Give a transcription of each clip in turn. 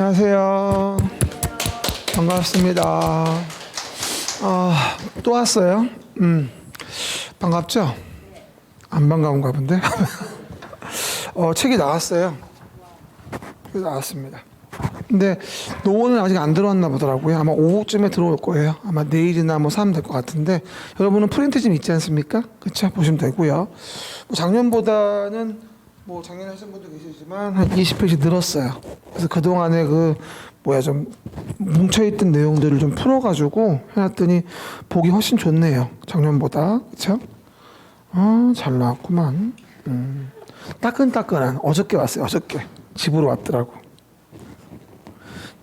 안녕하세요. 반갑습니다. 또 왔어요? 반갑죠? 안 반가운가 본데? 책이 나왔어요. 나왔습니다. 근데 노원은 아직 안 들어왔나 보더라고요. 아마 오후쯤에 들어올 거예요. 아마 내일이나 뭐 사면 될 것 같은데, 여러분은 프린트 좀 있지 않습니까? 그렇죠? 보시면 되고요. 작년보다는 작년에 하신 분도 계시지만 한 20페이지 늘었어요. 그래서 그동안에 좀 뭉쳐있던 내용들을 좀 풀어가지고 해놨더니 보기 훨씬 좋네요. 작년보다. 그쵸? 잘 나왔구만. 따끈따끈한. 어저께 왔어요. 어저께. 집으로 왔더라고.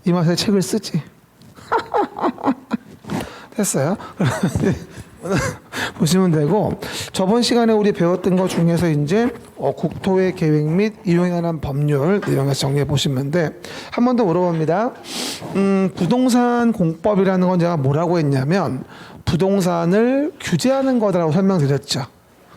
이 맛에 책을 쓰지. 됐어요. 보시면 되고, 저번 시간에 우리 배웠던 것 중에서 이제 국토의 계획 및 이용에 관한 법률 내용에서 정리해 보시면 돼. 한 번 더 물어봅니다. 부동산 공법이라는 건 제가 뭐라고 했냐면 부동산을 규제하는 거다라고 설명드렸죠.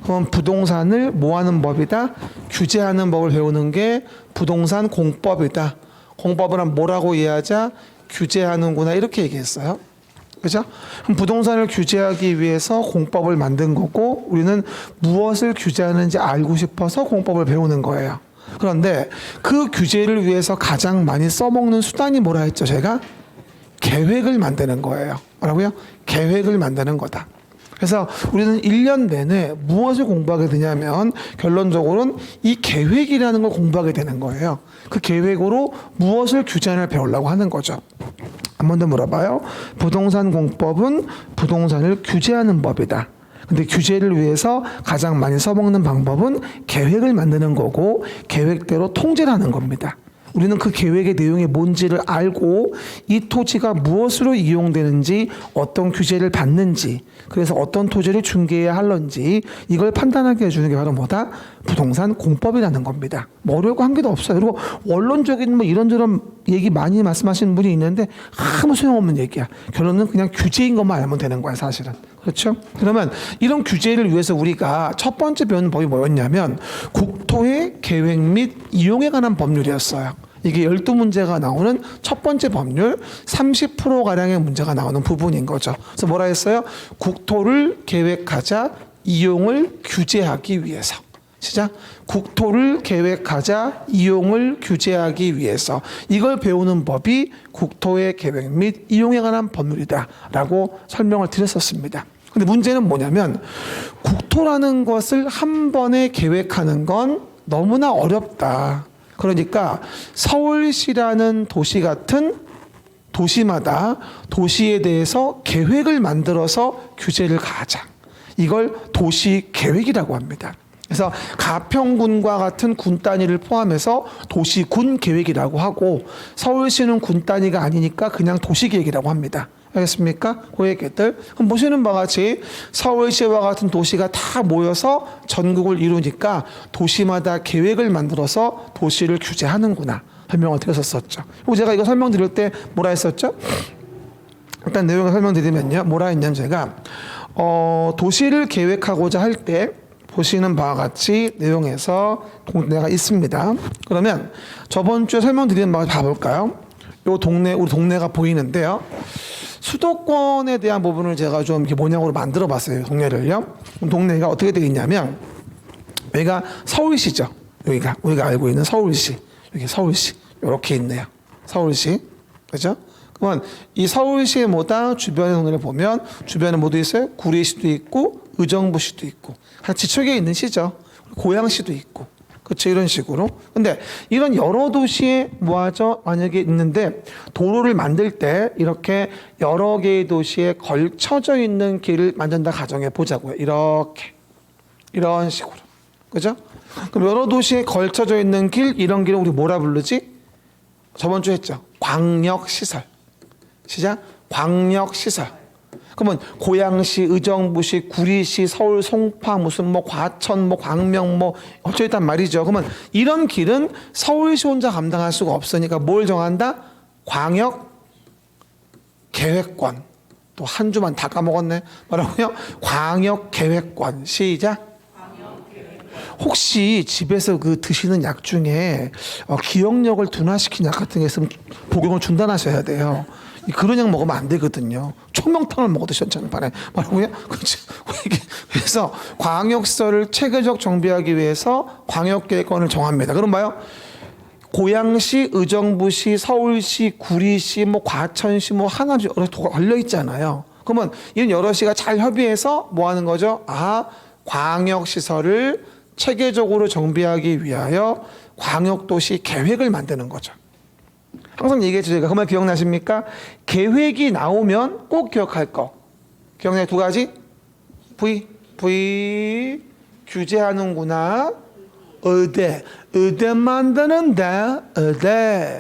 그럼 부동산을 뭐 하는 법이다? 규제하는 법을 배우는 게 부동산 공법이다. 공법을 한 뭐라고 이해하자? 규제하는구나, 이렇게 얘기했어요. 그죠? 그럼 부동산을 규제하기 위해서 공법을 만든 거고, 우리는 무엇을 규제하는지 알고 싶어서 공법을 배우는 거예요. 그런데 그 규제를 위해서 가장 많이 써먹는 수단이 뭐라 했죠? 제가 계획을 만드는 거예요. 뭐라고요? 계획을 만드는 거다. 그래서 우리는 1년 내내 무엇을 공부하게 되냐면 결론적으로는 이 계획이라는 걸 공부하게 되는 거예요. 그 계획으로 무엇을 규제하는지 배우려고 하는 거죠. 한 번 더 물어봐요. 부동산 공법은 부동산을 규제하는 법이다. 근데 규제를 위해서 가장 많이 써먹는 방법은 계획을 만드는 거고, 계획대로 통제를 하는 겁니다. 우리는 그 계획의 내용이 뭔지를 알고 이 토지가 무엇으로 이용되는지, 어떤 규제를 받는지, 그래서 어떤 토지를 중개해야 할런지 이걸 판단하게 해주는 게 바로 뭐다? 부동산 공법이라는 겁니다. 어려고 한 개도 없어요. 그리고 원론적인 이런저런 얘기 많이 말씀하시는 분이 있는데 아무 소용없는 얘기야. 결론은 그냥 규제인 것만 알면 되는 거야, 사실은. 그렇죠? 그러면 이런 규제를 위해서 우리가 첫 번째 배우는 법이 뭐였냐면 국토의 계획 및 이용에 관한 법률이었어요. 이게 12문제가 나오는 첫 번째 법률, 30%가량의 문제가 나오는 부분인 거죠. 그래서 뭐라 했어요? 국토를 계획하자, 이용을 규제하기 위해서. 시작. 국토를 계획하자, 이용을 규제하기 위해서. 이걸 배우는 법이 국토의 계획 및 이용에 관한 법률이다 라고 설명을 드렸었습니다. 근데 문제는 뭐냐면 국토라는 것을 한 번에 계획하는 건 너무나 어렵다. 그러니까 서울시라는 도시 같은 도시마다 도시에 대해서 계획을 만들어서 규제를 가하자. 이걸 도시 계획이라고 합니다. 그래서 가평군과 같은 군 단위를 포함해서 도시군 계획이라고 하고, 서울시는 군 단위가 아니니까 그냥 도시계획이라고 합니다. 알겠습니까? 그 얘기들. 그럼 보시는 바와 같이 서울시와 같은 도시가 다 모여서 전국을 이루니까 도시마다 계획을 만들어서 도시를 규제하는구나 설명을 드렸었죠. 그리고 제가 이거 설명드릴 때 뭐라 했었죠? 일단 내용을 설명드리면요, 뭐라 했냐면 제가 도시를 계획하고자 할 때 보시는 바와 같이 내용에서 동네가 있습니다. 그러면 저번 주에 설명드린 바와 봐볼까요? 요 동네, 우리 동네가 보이는데요. 수도권에 대한 부분을 제가 좀 이렇게 모양으로 만들어 봤어요. 동네를요. 동네가 어떻게 되어 있냐면, 여기가 서울시죠. 여기가 우리가 알고 있는 서울시. 여기 서울시. 이렇게 있네요. 서울시. 그죠? 그러면 이 서울시의 뭐다? 주변의 동네를 보면 주변에 뭐도 있어요? 구리시도 있고 의정부시도 있고, 지척에 있는 시죠. 고양시도 있고. 그렇죠. 이런 식으로. 근데 이런 여러 도시에 뭐하죠? 만약에 있는데 도로를 만들 때 이렇게 여러 개의 도시에 걸쳐져 있는 길을 만든다 가정해 보자고요. 이렇게. 이런 식으로. 그죠? 그럼 여러 도시에 걸쳐져 있는 길, 이런 길을 우리 뭐라 부르지? 저번 주에 했죠. 광역시설. 시작. 광역시설. 그러면 고양시, 의정부시, 구리시, 서울, 송파, 무슨 과천, 광명 어쩌있단 말이죠. 그러면 이런 길은 서울시 혼자 감당할 수가 없으니까 뭘 정한다? 광역 계획권. 또 한 주만 다 까먹었네. 뭐라고요? 광역 계획권. 시작. 혹시 집에서 그 드시는 약 중에 기억력을 둔화시킨 약 같은 게 있으면 복용을 중단하셔야 돼요. 그런 약 먹으면 안 되거든요. 총명탕을 먹어도 시원찮은 말하고요. 그래서 광역시설을 체계적 정비하기 위해서 광역계획권을 정합니다. 그럼 봐요. 고양시, 의정부시, 서울시, 구리시, 뭐 과천시, 뭐 하나시 여러 도가 걸려 있잖아요. 그러면 이런 여러 시가 잘 협의해서 뭐 하는 거죠? 광역시설을 체계적으로 정비하기 위하여 광역도시 계획을 만드는 거죠. 항상 얘기했죠. 제가 그 말 기억나십니까? 계획이 나오면 꼭 기억할 거. 기억나요? 두 가지? V 규제하는구나. 의대 만드는데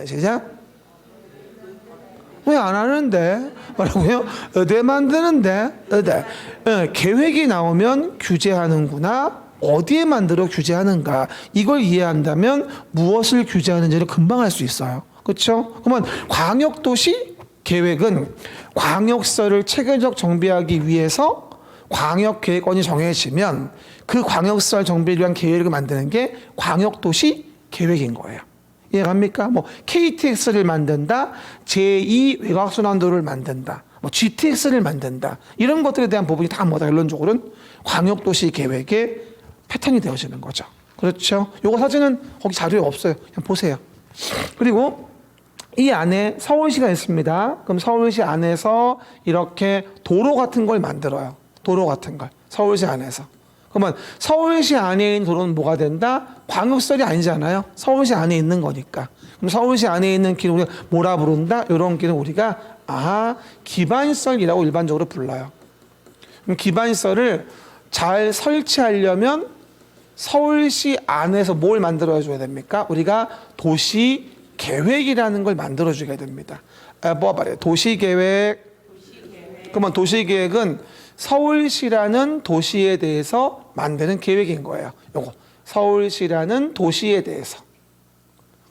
시작. 왜 안 하는데? 뭐라고요? 의대 만드는데 계획이 나오면 규제하는구나. 어디에 만들어 규제하는가? 이걸 이해한다면 무엇을 규제하는지를 금방 알 수 있어요. 그렇죠? 그러면 광역도시 계획은 광역시설을 체계적 정비하기 위해서 광역계획원이 정해지면 그 광역시설 정비를 위한 계획을 만드는 게 광역도시 계획인 거예요. 이해갑니까? 뭐 KTX를 만든다, 제2 외곽순환도를 만든다, 뭐 GTX를 만든다, 이런 것들에 대한 부분이 다 뭐다? 결론적으로는 광역도시 계획의 패턴이 되어지는 거죠. 그렇죠? 요거 사진은 거기 자료에 없어요. 그냥 보세요. 그리고 이 안에 서울시가 있습니다. 그럼 서울시 안에서 이렇게 도로 같은 걸 만들어요. 도로 같은 걸. 서울시 안에서. 그러면 서울시 안에 있는 도로는 뭐가 된다? 광역시설이 아니잖아요. 서울시 안에 있는 거니까. 그럼 서울시 안에 있는 길을 우리가 뭐라 부른다? 이런 길은 우리가 기반시설이라고 일반적으로 불러요. 그럼 기반시설을 잘 설치하려면 서울시 안에서 뭘 만들어줘야 됩니까? 우리가 도시 계획이라는 걸 만들어줘야 됩니다. 뭐 말이에요? 도시계획. 그러면 도시계획은 서울시라는 도시에 대해서 만드는 계획인 거예요. 요거 서울시라는 도시에 대해서.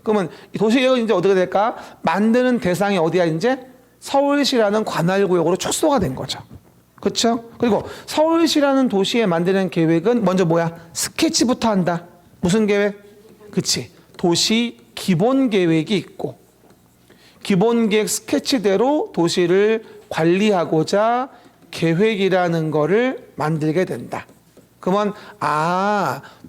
그러면 이 도시계획은 이제 어떻게 될까? 만드는 대상이 어디야 이제? 서울시라는 관할구역으로 축소가 된 거죠. 그렇죠? 그리고 서울시라는 도시에 만드는 계획은 먼저 뭐야? 스케치부터 한다. 무슨 계획? 그치. 도시 기본 계획이 있고 기본 계획 스케치대로 도시를 관리하고자 계획이라는 거를 만들게 된다. 그러면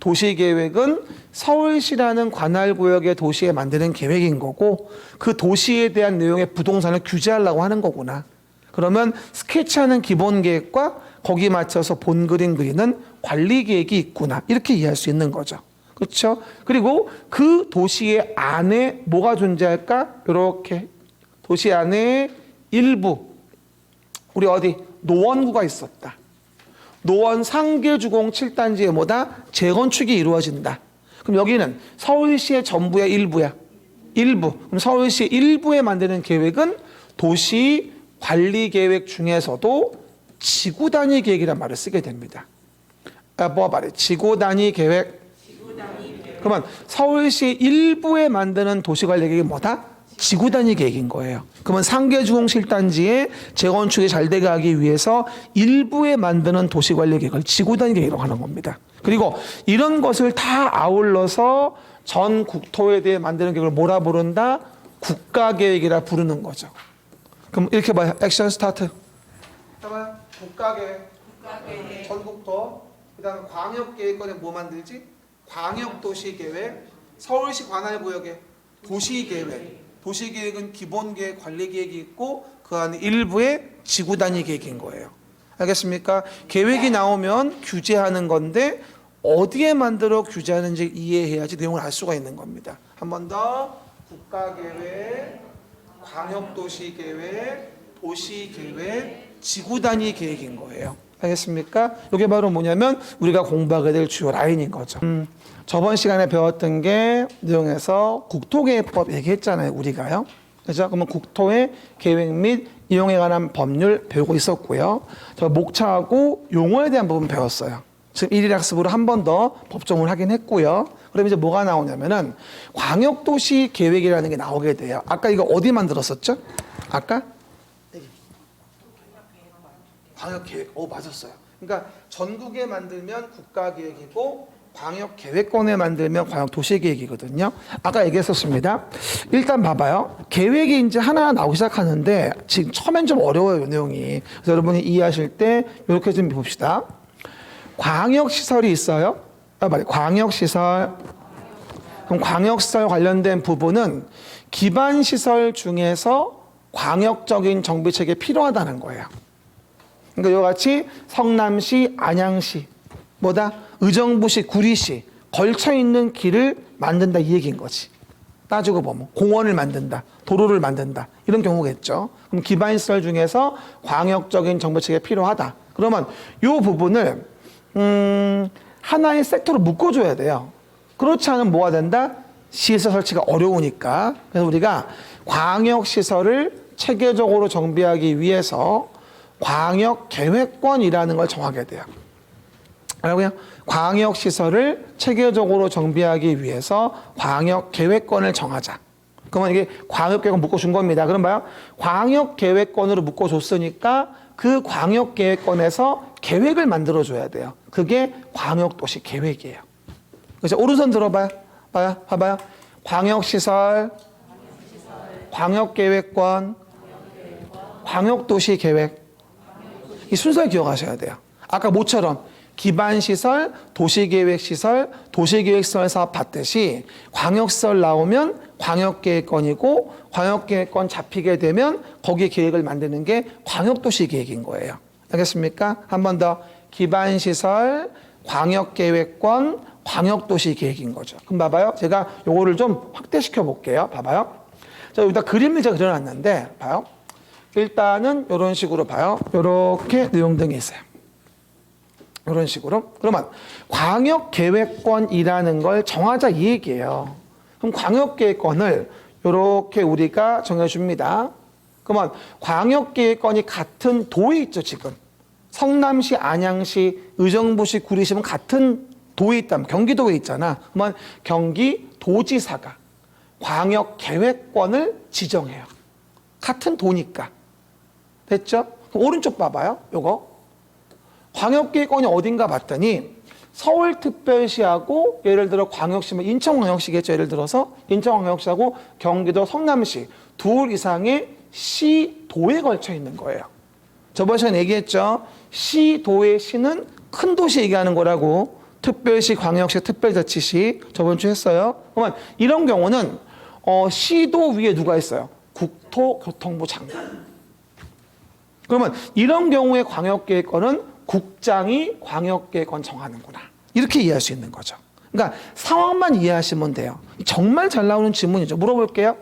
도시 계획은 서울시라는 관할구역의 도시에 만드는 계획인 거고 그 도시에 대한 내용의 부동산을 규제하려고 하는 거구나. 그러면 스케치하는 기본 계획과 거기 맞춰서 본 그림 그리는 관리 계획이 있구나. 이렇게 이해할 수 있는 거죠. 그렇죠? 그리고 그 도시의 안에 뭐가 존재할까? 이렇게 도시 안에 일부 우리 어디 노원구가 있었다. 노원 상계주공 7단지에 뭐다? 재건축이 이루어진다. 그럼 여기는 서울시의 전부야 일부야? 일부. 그럼 서울시 일부에 만드는 계획은 도시 관리계획 중에서도 지구단위 계획이란 말을 쓰게 됩니다. 뭐 말해? 지구단위 계획. 그러면 서울시 일부에 만드는 도시관리계획이 뭐다? 지구단위 계획인 거예요. 그러면 상계주공 7단지에 재건축이 잘 되게 하기 위해서 일부에 만드는 도시관리계획을 지구단위 계획이라고 하는 겁니다. 그리고 이런 것을 다 아울러서 전 국토에 대해 만드는 계획을 뭐라 부른다? 국가계획이라 부르는 거죠. 그럼 이렇게 봐요. 액션 스타트. 해봐요. 국가계획. 전국도. 그 다음에 광역계획권에 뭐 만들지? 광역도시계획. 서울시 관할구역에 도시계획. 도시계획은 기본계획, 관리계획이 있고 그 안에 일부의 지구단위 계획인 거예요. 알겠습니까? 계획이 나오면 규제하는 건데 어디에 만들어 규제하는지 이해해야지 내용을 알 수가 있는 겁니다. 한 번 더. 국가계획, 광역도시계획, 도시계획, 지구단위 계획인 거예요. 알겠습니까? 이게 바로 뭐냐면 우리가 공부하게 될 주요 라인인 거죠. 저번 시간에 배웠던 게 내용에서 국토계획법 얘기했잖아요. 우리가요. 그죠? 그러면 국토의 계획 및 이용에 관한 법률 배우고 있었고요. 저 목차하고 용어에 대한 부분 배웠어요. 지금 1일 학습으로 한 번 더 법정을 하긴 했고요. 그럼 이제 뭐가 나오냐면은 광역도시 계획이라는 게 나오게 돼요. 아까 이거 어디 만들었었죠? 아까? 광역계획. 맞았어요. 그러니까 전국에 만들면 국가계획이고 광역계획권을 만들면 광역도시계획이거든요. 아까 얘기했었습니다. 일단 봐봐요. 계획이 이제 하나 나오기 시작하는데 지금 처음엔 좀 어려워요, 이 내용이. 그래서 여러분이 이해하실 때 이렇게 좀 봅시다. 광역시설이 있어요. 광역시설. 그럼 광역시설 관련된 부분은 기반시설 중에서 광역적인 정비체계가 필요하다는 거예요. 그러니까 이와 같이 성남시, 안양시, 의정부시, 구리시 걸쳐있는 길을 만든다 이 얘기인 거지. 따지고 보면 공원을 만든다, 도로를 만든다 이런 경우겠죠. 그럼 기반시설 중에서 광역적인 정비체계가 필요하다. 그러면 이 부분을 하나의 섹터로 묶어줘야 돼요. 그렇지 않으면 뭐가 된다? 시설 설치가 어려우니까. 그래서 우리가 광역시설을 체계적으로 정비하기 위해서 광역계획권이라는 걸 정하게 돼요. 알고요? 광역시설을 체계적으로 정비하기 위해서 광역계획권을 정하자. 그러면 이게 광역계획권 묶어준 겁니다. 그럼 봐요. 광역계획권으로 묶어줬으니까 그 광역계획권에서 계획을 만들어줘야 돼요. 그게 광역도시 계획이에요. 그래서 오른손 들어봐요. 봐봐요. 광역시설, 광역계획권, 광역도시 계획. 이 순서를 기억하셔야 돼요. 아까 모처럼 기반시설, 도시계획시설, 도시계획시설 사업 봤듯이 광역시설 나오면 광역계획권이고 광역계획권 잡히게 되면 거기에 계획을 만드는 게 광역도시계획인 거예요. 알겠습니까? 한 번 더. 기반시설, 광역계획권, 광역도시계획인 거죠. 그럼 봐봐요. 제가 요거를 좀 확대시켜 볼게요. 봐봐요. 자, 여기다 그림을 제가 그려놨는데 봐요. 일단은 이런 식으로 봐요. 이렇게 내용등이 있어요. 이런 식으로. 그러면 광역계획권이라는 걸 정하자 이 얘기예요. 그럼 광역계획권을 이렇게 우리가 정해줍니다. 그러면 광역계획권이 같은 도에 있죠, 지금. 성남시, 안양시, 의정부시, 구리시면 같은 도에 있다면 경기도에 있잖아. 그러면 경기도지사가 광역계획권을 지정해요. 같은 도니까. 됐죠? 그럼 오른쪽 봐봐요. 요거. 광역계획권이 어딘가 봤더니 서울특별시하고 예를 들어 광역시면 인천광역시겠죠. 예를 들어서 인천광역시하고 경기도 성남시 둘 이상의 시도에 걸쳐 있는 거예요. 저번 시간에 얘기했죠. 시도의 시는 큰 도시 얘기하는 거라고. 특별시, 광역시, 특별자치시 저번 주에 했어요. 그러면 이런 경우는 시도 위에 누가 있어요? 국토교통부 장관. 그러면 이런 경우에 광역계획권은 국장이 광역계획권 정하는구나. 이렇게 이해할 수 있는 거죠. 그러니까 상황만 이해하시면 돼요. 정말 잘 나오는 질문이죠. 물어볼게요.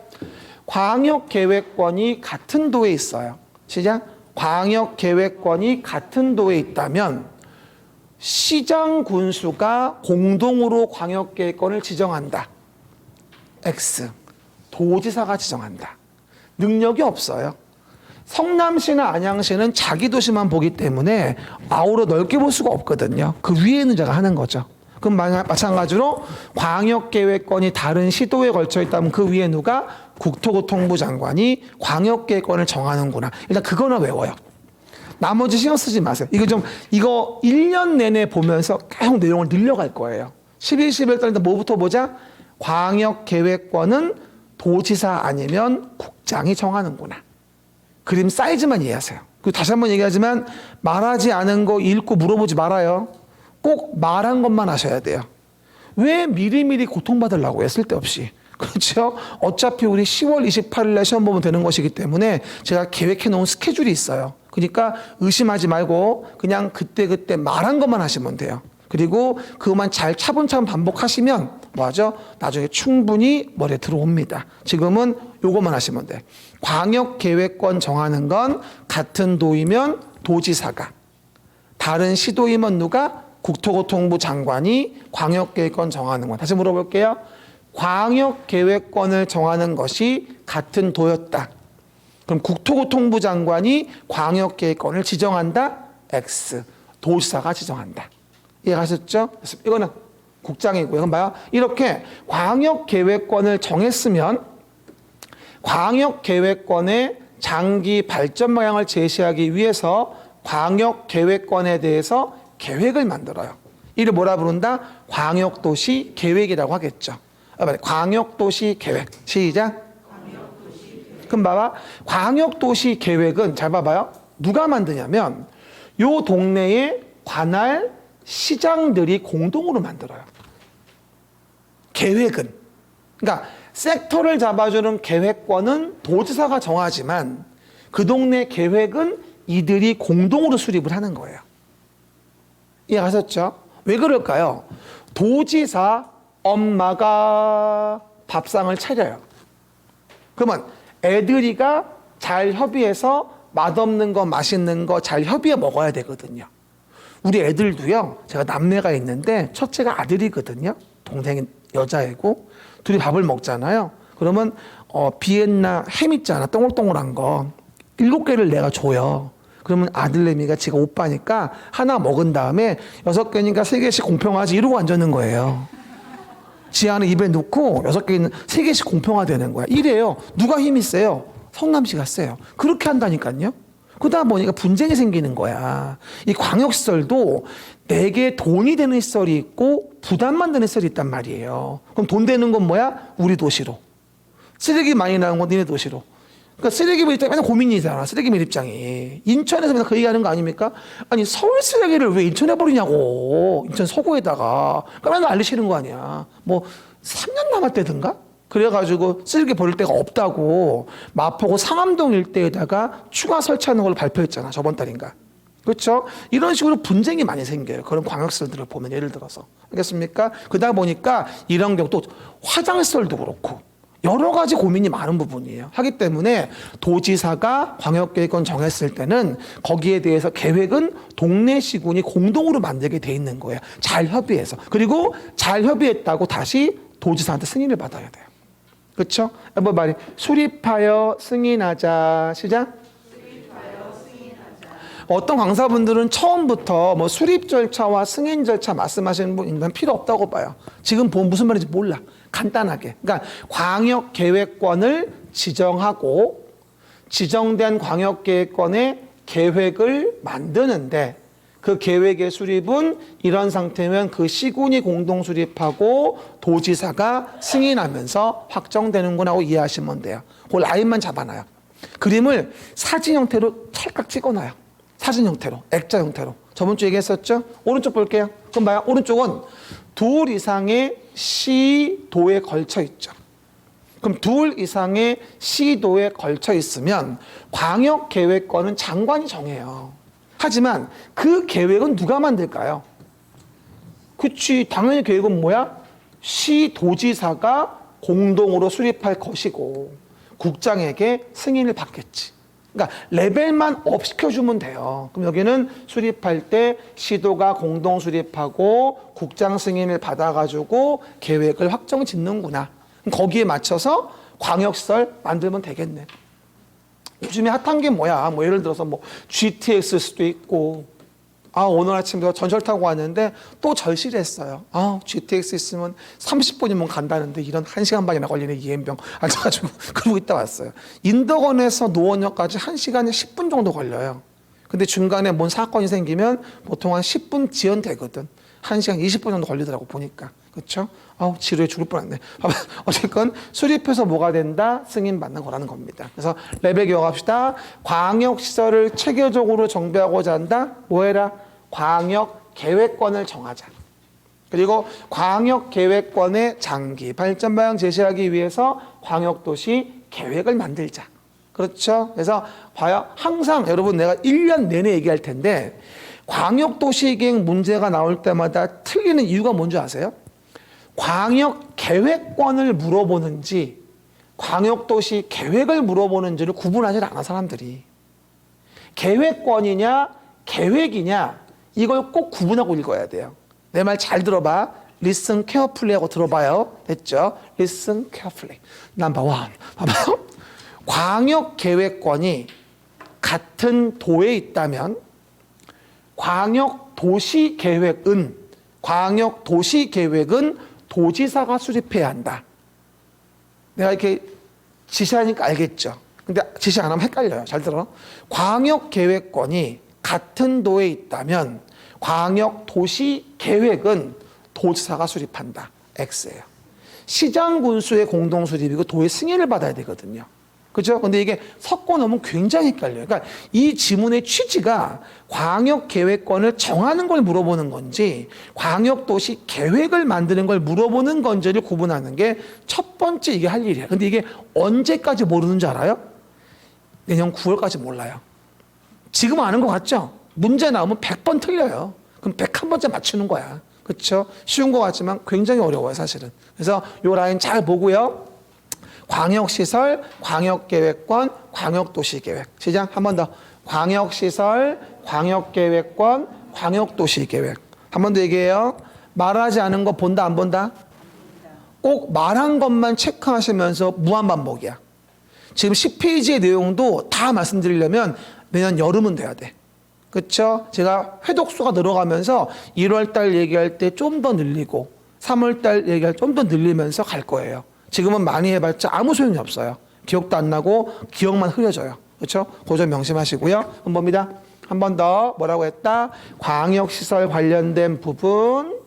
광역계획권이 같은 도에 있어요. 시작. 광역계획권이 같은 도에 있다면 시장 군수가 공동으로 광역계획권을 지정한다. X. 도지사가 지정한다. 능력이 없어요. 성남시나 안양시는 자기 도시만 보기 때문에 아우러 넓게 볼 수가 없거든요. 그 위에 있는 자가 하는 거죠. 그럼 마찬가지로 광역계획권이 다른 시도에 걸쳐 있다면 그 위에 누가? 국토교통부 장관이 광역계획권을 정하는구나. 일단 그거나 외워요. 나머지 신경 쓰지 마세요. 이거 1년 내내 보면서 계속 내용을 늘려갈 거예요. 11, 11월 달인데 뭐부터 보자? 광역계획권은 도지사 아니면 국장이 정하는구나. 그림 사이즈만 이해하세요. 그리고 다시 한번 얘기하지만 말하지 않은 거 읽고 물어보지 말아요. 꼭 말한 것만 하셔야 돼요. 왜 미리미리 고통받으려고 해? 쓸데없이. 그렇죠? 어차피 우리 10월 28일 날 시험 보면 되는 것이기 때문에 제가 계획해 놓은 스케줄이 있어요. 그러니까 의심하지 말고 그냥 그때그때 말한 것만 하시면 돼요. 그리고 그것만 잘 차분차분 반복하시면 뭐하죠? 나중에 충분히 머리에 들어옵니다. 지금은 요것만 하시면 돼. 광역계획권 정하는 건 같은 도이면 도지사가, 다른 시도이면 누가? 국토교통부 장관이 광역계획권 정하는 건. 다시 물어볼게요. 광역계획권을 정하는 것이 같은 도였다. 그럼 국토교통부 장관이 광역계획권을 지정한다. X. 도지사가 지정한다. 이해가셨죠? 이거는 국장이고요. 그럼 봐요. 이렇게 광역계획권을 정했으면 광역계획권의 장기 발전 방향을 제시하기 위해서 광역계획권에 대해서 계획을 만들어요. 이를 뭐라 부른다? 광역도시 계획이라고 하겠죠. 광역도시 계획. 시작. 그럼 봐봐. 광역도시 계획은 잘 봐봐요. 누가 만드냐면 요 동네에 관할 시장들이 공동으로 만들어요. 계획은. 그러니까 섹터를 잡아주는 계획권은 도지사가 정하지만 그 동네 계획은 이들이 공동으로 수립을 하는 거예요. 이해하셨죠? 왜 그럴까요? 도지사 엄마가 밥상을 차려요. 그러면 애들이가 잘 협의해서 맛없는 거 맛있는 거 잘 협의해 먹어야 되거든요. 우리 애들도요. 제가 남매가 있는데 첫째가 아들이거든요. 동생이 여자애고 둘이 밥을 먹잖아요. 그러면 비엔나 햄 있잖아. 동글동글한 거 7개를 내가 줘요. 그러면 아들내미가 지가 오빠니까 하나 먹은 다음에 6개니까 3개씩 공평하지 이러고 앉는 거예요. 지 안에 입에 넣고 6개는 3개씩 공평화되는 거야. 이래요. 누가 힘이 세요? 성남시가 세요. 그렇게 한다니까요. 그러다 보니까 분쟁이 생기는 거야. 이 광역시설도 내게 돈이 되는 시설이 있고 부담만 되는 시설이 있단 말이에요. 그럼 돈 되는 건 뭐야? 우리 도시로. 쓰레기 많이 나온 건 니네 도시로. 그러니까 쓰레기 밀입장이 맨날 고민이잖아. 쓰레기 밀입장이. 인천에서 맨날 그 얘기하는 거 아닙니까? 아니 서울 쓰레기를 왜 인천에 버리냐고. 인천 서구에다가. 그러니까 맨날 알리시는 거 아니야. 뭐 3년 남았대든가? 그래가지고 쓰레기 버릴 데가 없다고 마포구 상암동 일대에다가 추가 설치하는 걸 발표했잖아. 저번 달인가. 그렇죠? 이런 식으로 분쟁이 많이 생겨요. 그런 광역시설들을 보면 예를 들어서. 알겠습니까? 그러다 보니까 이런 경우 또 화장시설도 그렇고 여러 가지 고민이 많은 부분이에요. 하기 때문에 도지사가 광역계획권 정했을 때는 거기에 대해서 계획은 동네 시군이 공동으로 만들게 돼 있는 거예요. 잘 협의해서. 그리고 잘 협의했다고 다시 도지사한테 승인을 받아야 돼요. 그렇죠? 뭐 말이 수립하여 승인하자. 시작. 수립하여 승인하자. 어떤 강사분들은 처음부터 뭐 수립 절차와 승인 절차 말씀하시는 분은 필요 없다고 봐요. 지금 보면 무슨 말인지 몰라. 간단하게. 그러니까 광역 계획권을 지정하고 지정된 광역 계획권의 계획을 만드는데 그 계획의 수립은 이런 상태면 그 시군이 공동 수립하고 도지사가 승인하면서 확정되는구나 하고 이해하시면 돼요. 그 라인만 잡아놔요. 그림을 사진 형태로 찰칵 찍어놔요. 사진 형태로, 액자 형태로. 저번 주에 얘기했었죠? 오른쪽 볼게요. 그럼 봐요. 오른쪽은 둘 이상의 시도에 걸쳐 있죠. 그럼 둘 이상의 시도에 걸쳐 있으면 광역계획권은 장관이 정해요. 하지만 그 계획은 누가 만들까요? 그치, 당연히 계획은 뭐야? 시도지사가 공동으로 수립할 것이고 국장에게 승인을 받겠지. 그러니까 레벨만 업 시켜주면 돼요. 그럼 여기는 수립할 때 시도가 공동 수립하고 국장 승인을 받아가지고 계획을 확정 짓는구나. 거기에 맞춰서 광역시설 만들면 되겠네. 요즘에 핫한 게 뭐야? 뭐 예를 들어서 뭐 GTX일 수도 있고, 오늘 아침에 전철 타고 왔는데 또 절실했어요. GTX 있으면 30분이면 간다는데 이런 1시간 반이나 걸리네. 이엠병 앉아가지고 그러고 있다 왔어요. 인덕원에서 노원역까지 1시간에 10분 정도 걸려요. 근데 중간에 뭔 사건이 생기면 보통 한 10분 지연되거든. 1시간 20분 정도 걸리더라고 보니까. 그렇죠? 지루해 죽을 뻔했네. 어쨌건 수립해서 뭐가 된다? 승인받는 거라는 겁니다. 그래서 레벨 기억합시다. 광역시설을 체계적으로 정비하고자 한다? 뭐해라? 광역계획권을 정하자. 그리고 광역계획권의 장기 발전 방향 제시하기 위해서 광역도시 계획을 만들자. 그렇죠? 그래서 봐요. 항상 여러분 내가 1년 내내 얘기할 텐데 광역도시계획 문제가 나올 때마다 틀리는 이유가 뭔지 아세요? 광역계획권을 물어보는지 광역도시 계획을 물어보는지를 구분하지 않아 사람들이. 계획권이냐 계획이냐 이걸 꼭 구분하고 읽어야 돼요. 내 말 잘 들어봐. Listen carefully 하고 들어봐요. 됐죠? Listen carefully. 넘버 원. 봐봐요. 광역계획권이 같은 도에 있다면 광역도시계획은 도지사가 수립해야 한다. 내가 이렇게 지시하니까 알겠죠. 근데 지시 안 하면 헷갈려요. 잘 들어. 광역계획권이 같은 도에 있다면 광역도시계획은 도지사가 수립한다. X예요. 시장군수의 공동수립이고 도의 승인을 받아야 되거든요. 그렇죠? 근데 이게 섞어 놓으면 굉장히 헷갈려요. 그러니까 이 지문의 취지가 광역계획권을 정하는 걸 물어보는 건지 광역도시 계획을 만드는 걸 물어보는 건지를 구분하는 게 첫 번째 이게 할 일이에요. 근데 이게 언제까지 모르는 줄 알아요? 내년 9월까지 몰라요. 지금 아는 것 같죠? 문제 나오면 100번 틀려요. 그럼 101번째 맞추는 거야. 그렇죠? 쉬운 것 같지만 굉장히 어려워요, 사실은. 그래서 요 라인 잘 보고요. 광역시설, 광역계획권, 광역도시계획. 시작. 한 번 더. 광역시설, 광역계획권, 광역도시계획. 한 번 더 얘기해요. 말하지 않은 거 본다, 안 본다? 꼭 말한 것만 체크하시면서 무한반복이야. 지금 10페이지의 내용도 다 말씀드리려면 내년 여름은 돼야 돼. 그렇죠? 제가 회독수가 늘어가면서 1월달 얘기할 때 좀 더 늘리고 3월달 얘기할 때 좀 더 늘리면서 갈 거예요. 지금은 많이 해봤자 아무 소용이 없어요. 기억도 안 나고 기억만 흐려져요. 그렇죠? 그 점 명심하시고요. 한 번입니다. 한 번 더 뭐라고 했다? 광역시설 관련된 부분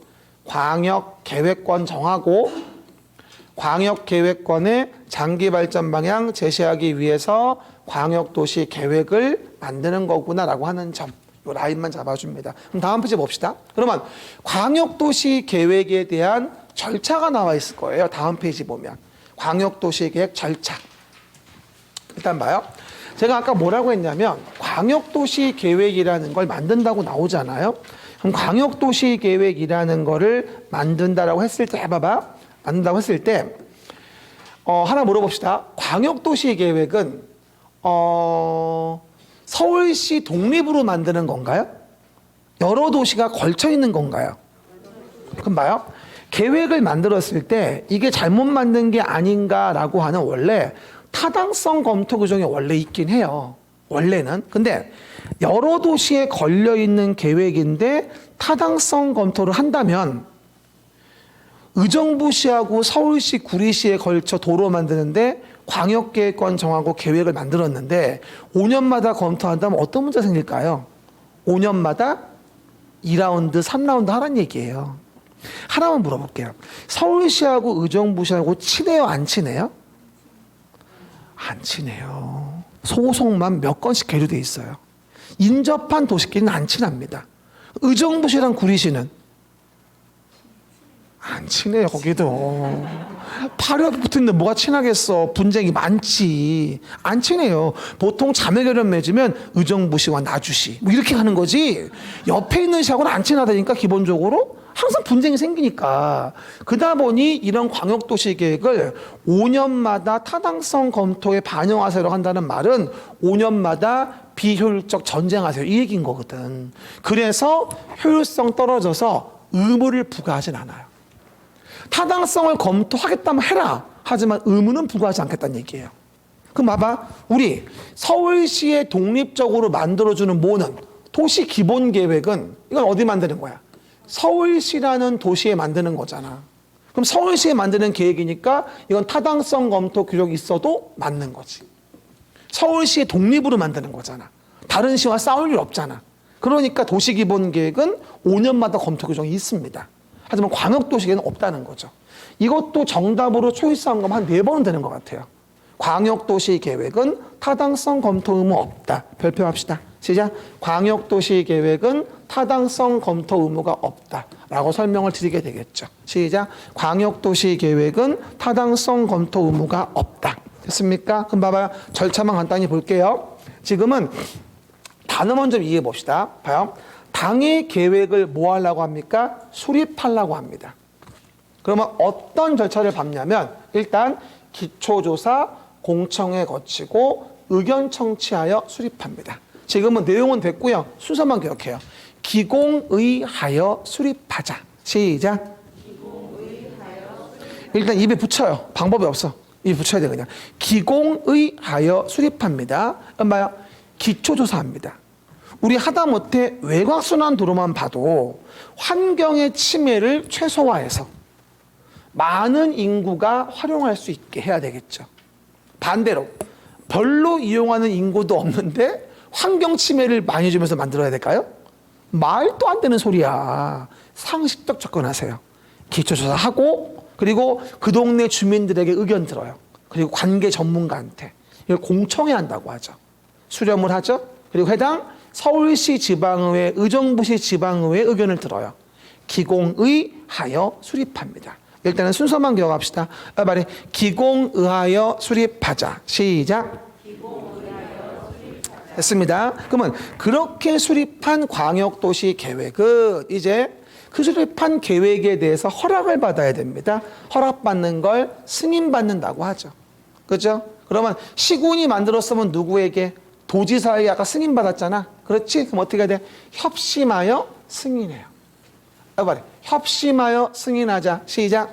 광역계획권 정하고 광역계획권의 장기발전 방향 제시하기 위해서 광역도시 계획을 만드는 거구나라고 하는 점, 이 라인만 잡아줍니다. 그럼 다음 페이지 봅시다. 그러면 광역도시 계획에 대한 절차가 나와 있을 거예요. 다음 페이지 보면 광역도시 계획 절차. 일단 봐요. 제가 아까 뭐라고 했냐면 광역도시 계획이라는 걸 만든다고 나오잖아요. 그럼 광역도시 계획이라는 거를 만든다라고 했을 때 해봐봐. 만든다고 했을 때 하나 물어봅시다. 광역도시 계획은 서울시 독립으로 만드는 건가요? 여러 도시가 걸쳐 있는 건가요? 그럼 봐요. 계획을 만들었을 때 이게 잘못 만든 게 아닌가라고 하는 원래 타당성 검토 규정이 원래 있긴 해요. 원래는. 근데 여러 도시에 걸려 있는 계획인데 타당성 검토를 한다면 의정부시하고 서울시, 구리시에 걸쳐 도로 만드는데 광역계획권 정하고 계획을 만들었는데 5년마다 검토한다면 어떤 문제 생길까요? 5년마다 2라운드, 3라운드 하란 얘기예요. 하나만 물어볼게요. 서울시하고 의정부시하고 친해요, 안 친해요? 안 친해요. 소송만 몇 건씩 계류돼 있어요. 인접한 도시끼리는 안 친합니다. 의정부시랑 구리시는 안 친해요, 거기도. 바로 옆에 붙어있는데 뭐가 친하겠어. 분쟁이 많지. 안 친해요. 보통 자매결연 맺으면 의정부시와 나주시 뭐 이렇게 하는 거지. 옆에 있는 시하고는 안 친하다니까. 기본적으로 항상 분쟁이 생기니까. 그러다 보니 이런 광역도시 계획을 5년마다 타당성 검토에 반영하세요 한다는 말은 5년마다 비효율적 전쟁하세요 이 얘기인 거거든. 그래서 효율성 떨어져서 의무를 부과하진 않아요. 타당성을 검토하겠다면 해라. 하지만 의무는 부과하지 않겠다는 얘기예요. 그럼 봐봐. 우리 서울시에 독립적으로 만들어주는 뭐는 도시 기본계획은 이건 어디 만드는 거야? 서울시라는 도시에 만드는 거잖아. 그럼 서울시에 만드는 계획이니까 이건 타당성 검토 규정이 있어도 맞는 거지. 서울시의 독립으로 만드는 거잖아. 다른 시와 싸울 일 없잖아. 그러니까 도시기본계획은 5년마다 검토 규정이 있습니다. 하지만 광역도시계획은 없다는 거죠. 이것도 정답으로 초이스한 거면 한 4번은 되는 것 같아요. 광역도시계획은 타당성 검토 의무 없다. 별표합시다. 시작. 광역도시계획은 타당성 검토 의무가 없다. 라고 설명을 드리게 되겠죠. 시작. 광역도시계획은 타당성 검토 의무가 없다. 됐습니까? 그럼 봐봐요. 절차만 간단히 볼게요. 지금은 단어 먼저 이해해 봅시다. 봐요. 당의 계획을 뭐 하려고 합니까? 수립하려고 합니다. 그러면 어떤 절차를 밟냐면 일단 기초조사, 공청회 거치고 의견 청취하여 수립합니다. 지금은 내용은 됐고요. 순서만 기억해요. 기공의하여 수립하자. 시작. 일단 입에 붙여요. 방법이 없어. 입에 붙여야 돼 그냥. 기공의하여 수립합니다. 엄마야 기초조사합니다. 우리 하다못해 외곽순환 도로만 봐도 환경의 침해를 최소화해서 많은 인구가 활용할 수 있게 해야 되겠죠. 반대로 별로 이용하는 인구도 없는데 환경 침해를 많이 주면서 만들어야 될까요? 말도 안 되는 소리야. 상식적 접근하세요. 기초조사하고 그리고 그 동네 주민들에게 의견 들어요. 그리고 관계 전문가한테 이걸 공청회 한다고 하죠. 수렴을 하죠. 그리고 해당 서울시 지방의회, 의정부시 지방의회 의견을 들어요. 기공의하여 수립합니다. 일단은 순서만 기억합시다. 말해 기공의하여 수립하자. 시작. 됐습니다. 그러면 그렇게 수립한 광역도시 계획은 이제 그 수립한 계획에 대해서 허락을 받아야 됩니다. 허락받는 걸 승인받는다고 하죠. 그죠? 그러면 시군이 만들었으면 누구에게? 도지사에게 아까 승인받았잖아. 그렇지? 그럼 어떻게 해야 돼? 협심하여 승인해요. 말해 협심하여 승인하자. 시작.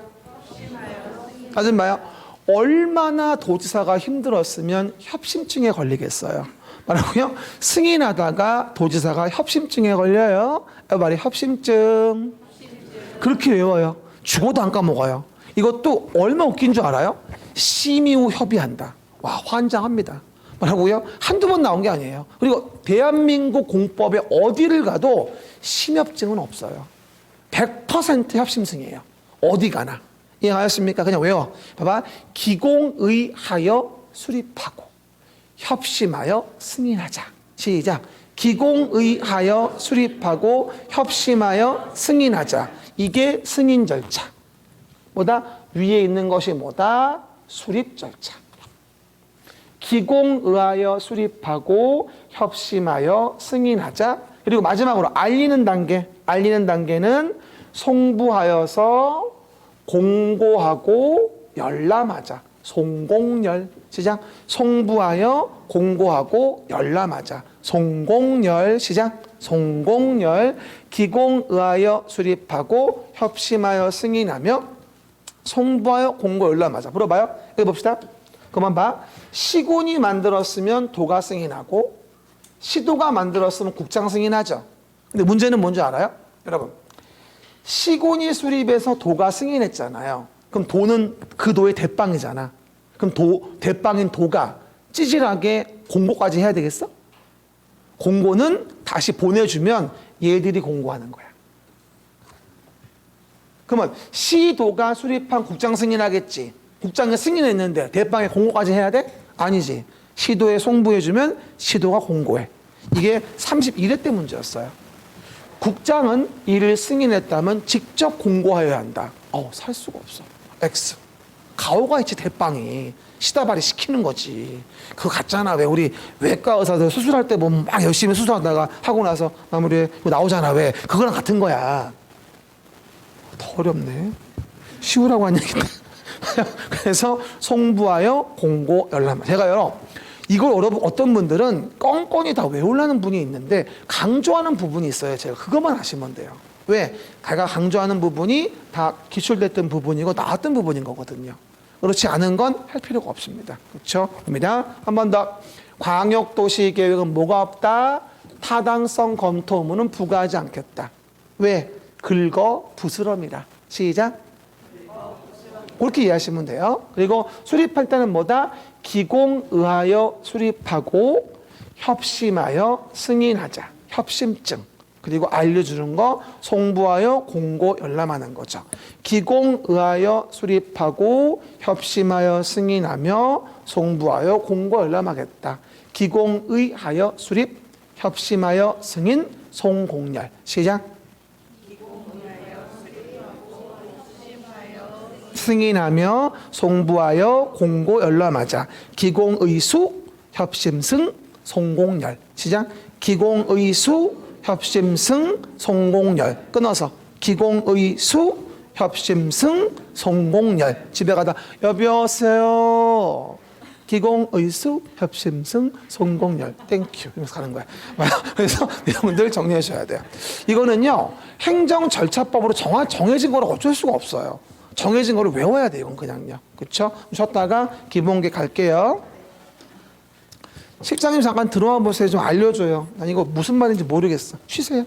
다시 봐요. 얼마나 도지사가 힘들었으면 협심증에 걸리겠어요. 말하고요. 승인하다가 도지사가 협심증에 걸려요. 말이 협심증. 그렇게 외워요. 죽어도 안 까먹어요. 이것도 얼마 웃긴 줄 알아요? 심의 후 협의한다. 와, 환장합니다. 뭐라고요? 한두 번 나온 게 아니에요. 그리고 대한민국 공법에 어디를 가도 심협증은 없어요. 100% 협심승이에요. 어디 가나. 이해하셨습니까? 그냥 외워. 봐봐. 기공의하여 수립하고 협심하여 승인하자. 시작. 기공의하여 수립하고 협심하여 승인하자. 이게 승인 절차. 뭐다? 위에 있는 것이 뭐다? 수립 절차. 기공의하여 수립하고 협심하여 승인하자. 그리고 마지막으로 알리는 단계. 알리는 단계는 송부하여서 공고하고 열람하자. 송공열. 시작. 송부하여 공고하고 열람하자. 송공열. 시작. 송공열. 기공의하여 수립하고 협심하여 승인하며 송부하여 공고 열람하자. 물어봐요. 여기 봅시다. 그만 봐. 시군이 만들었으면 도가 승인하고 시도가 만들었으면 국장 승인하죠. 근데 문제는 뭔지 알아요? 여러분, 시군이 수립해서 도가 승인했잖아요. 그럼 도는 그 도의 대빵이잖아. 그럼 대빵인 도가 찌질하게 공고까지 해야 되겠어? 공고는 다시 보내주면 얘들이 공고하는 거야. 그러면 시도가 수립한 국장 승인하겠지. 국장이 승인했는데 대빵에 공고까지 해야 돼? 아니지. 시도에 송부해주면 시도가 공고해. 이게 31회 때 문제였어요. 국장은 이를 승인했다면 직접 공고하여야 한다. 살 수가 없어. X. 가오가 있지 대빵이. 시다발이 시키는 거지. 그거 같잖아. 왜 우리 외과 의사들 수술할 때 보면 막 열심히 수술하다가 하고 나서 마무리에 나오잖아. 왜? 그거랑 같은 거야. 더 어렵네. 쉬우라고 한 얘기인데. 그래서 송부하여 공고 열람. 제가요, 이걸 어떤 분들은 껌껌이 다 외우려는 분이 있는데 강조하는 부분이 있어요. 제가 그것만 하시면 돼요. 왜? 제가 강조하는 부분이 다 기출됐던 부분이고 나왔던 부분인 거거든요. 그렇지 않은 건 할 필요가 없습니다. 그렇죠? 입니다. 한 번 더. 광역도시계획은 뭐가 없다? 타당성 검토 의무는 부과하지 않겠다. 왜? 긁어 부스럼이라. 시작. 그렇게 이해하시면 돼요. 그리고 수립할 때는 뭐다? 기공의하여 수립하고 협심하여 승인하자. 협심증. 그리고 알려주는 거 송부하여 공고 열람하는 거죠. 기공의하여 수립하고 협심하여 승인하며 송부하여 공고 열람하겠다. 기공의하여 수립, 협심하여 승인, 송공열. 시작. 승인하며 송부하여 공고 열람하자. 기공의수, 협심승, 송공열. 시작. 기공의수, 협심승, 송공열. 끊어서 기공의수, 협심승, 송공열. 집에 가다 여보세요. 기공의수, 협심승, 송공열. 땡큐. 이러면서 가는 거야. 그래서 내용들 정리하셔야 돼요. 이거는요, 행정 절차법으로 정해진 거를 어쩔 수가 없어요. 정해진 거를 외워야 돼요. 이건 그냥요. 그렇죠? 쉬었다가 기본계 갈게요. 실장님 잠깐 들어와 보세요. 좀 알려줘요. 난 이거 무슨 말인지 모르겠어. 쉬세요.